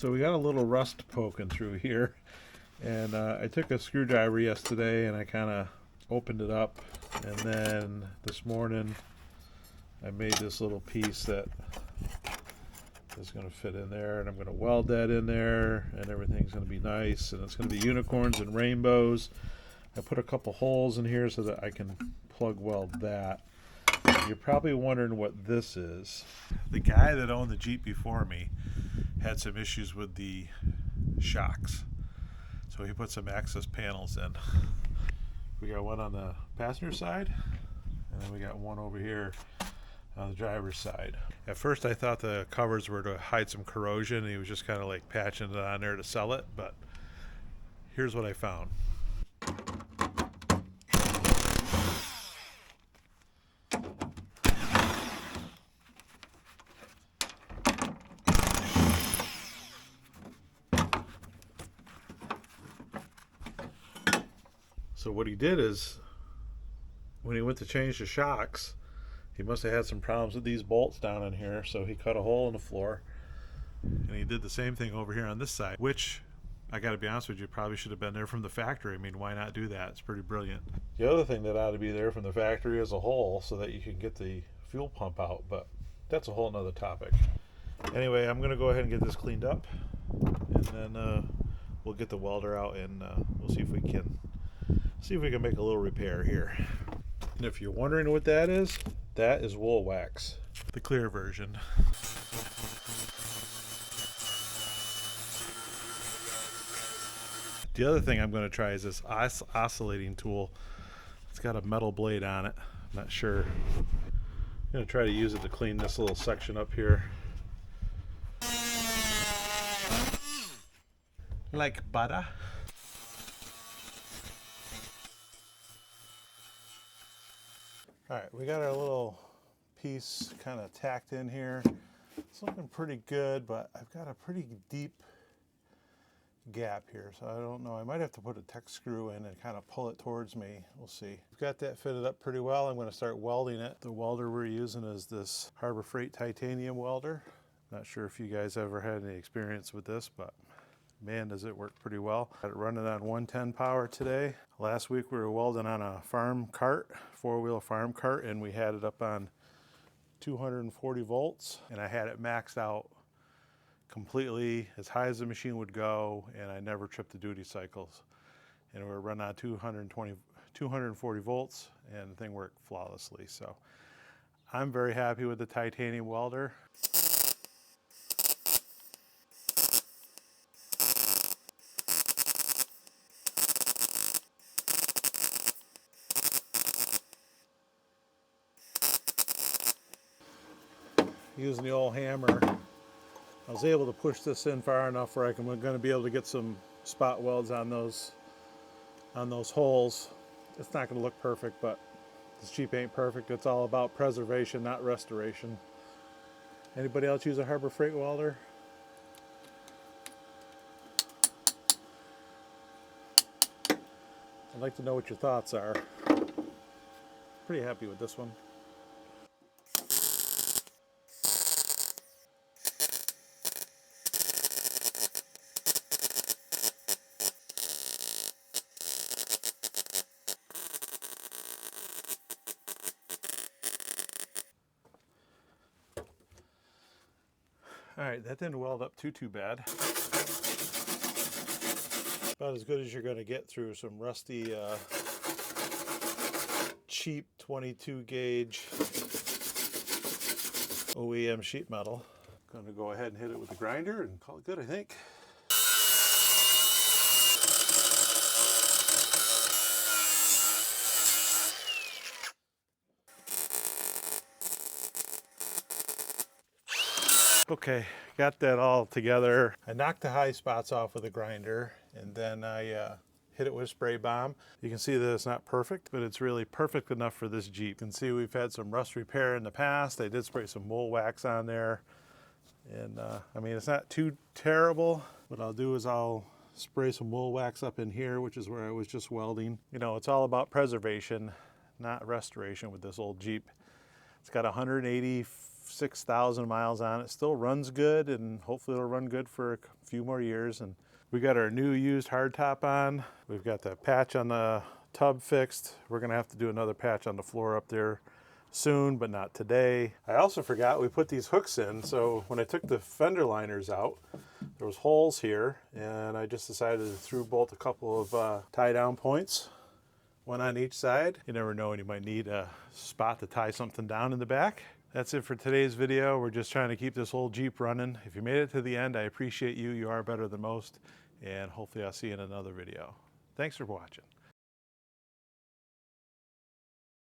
So we got a little rust poking through here, and I took a screwdriver yesterday and I kind of opened it up, and then this morning I made this little piece that is going to fit in there, and I'm going to weld that in there, and everything's going to be nice, and it's going to be unicorns and rainbows. I put a couple holes in here so that I can plug weld that. You're probably wondering what this is. The guy that owned the Jeep before me had some issues with the shocks, so he put some access panels in. We got one on the passenger side, and then we got one over here on the driver's side. At first I thought the covers were to hide some corrosion, and he was just kind of like patching it on there to sell it, but here's what I found. So what he did is, when he went to change the shocks, he must have had some problems with these bolts down in here, so he cut a hole in the floor. And he did the same thing over here on this side, which, I gotta be honest with you, probably should have been there from the factory. I mean, why not do that? It's pretty brilliant. The other thing that ought to be there from the factory is a hole so that you can get the fuel pump out, but that's a whole nother topic. Anyway, I'm gonna go ahead and get this cleaned up, and then we'll get the welder out, and we'll see if we can make a little repair here. And if you're wondering what that is wool wax, the clear version. The other thing I'm going to try is this oscillating tool. It's got a metal blade on it. I'm not sure. I'm going to try to use it to clean this little section up here. Like butter. Alright, we got our little piece kind of tacked in here. It's looking pretty good, but I've got a pretty deep gap here, so I don't know. I might have to put a tech screw in and kind of pull it towards me. We'll see. I've got that fitted up pretty well. I'm going to start welding it. The welder we're using is this Harbor Freight titanium welder. Not sure if you guys ever had any experience with this, but man, does it work pretty well. Got it running on 110 power today. Last week we were welding on a farm cart, four-wheel farm cart, and we had it up on 240 volts, and I had it maxed out completely as high as the machine would go, and I never tripped the duty cycles. And we were running on 240 volts, and the thing worked flawlessly. So I'm very happy with the titanium welder. Using the old hammer, I was able to push this in far enough where I'm going to be able to get some spot welds on those holes. It's not going to look perfect, but this Jeep ain't perfect. It's all about preservation, not restoration. Anybody else use a Harbor Freight welder? I'd like to know what your thoughts are. Pretty happy with this one. All right, that didn't weld up too bad. About as good as you're going to get through some rusty, cheap 22 gauge OEM sheet metal. Going to go ahead and hit it with the grinder and call it good, I think. Okay, got that all together. I knocked the high spots off with a grinder, and then I hit it with a spray bomb. You can see that it's not perfect, but it's really perfect enough for this Jeep. You can see we've had some rust repair in the past. I did spray some wool wax on there, and I mean, it's not too terrible. What I'll do is I'll spray some wool wax up in here, which is where I was just welding. You know, it's all about preservation, not restoration with this old Jeep. It's got 180 6,000 miles on it. Still runs good, and hopefully it'll run good for a few more years. And we got our new used hardtop on. We've got the patch on the tub fixed. We're gonna have to do another patch on the floor up there soon, but not today. I also forgot we put these hooks in, so when I took the fender liners out, there was holes here, and I just decided to through bolt a couple of tie down points, one on each side. You never know when you might need a spot to tie something down in the back. That's it for today's video. We're just trying to keep this old Jeep running. If you made it to the end, I appreciate you. You are better than most, and hopefully I'll see you in another video. Thanks for watching.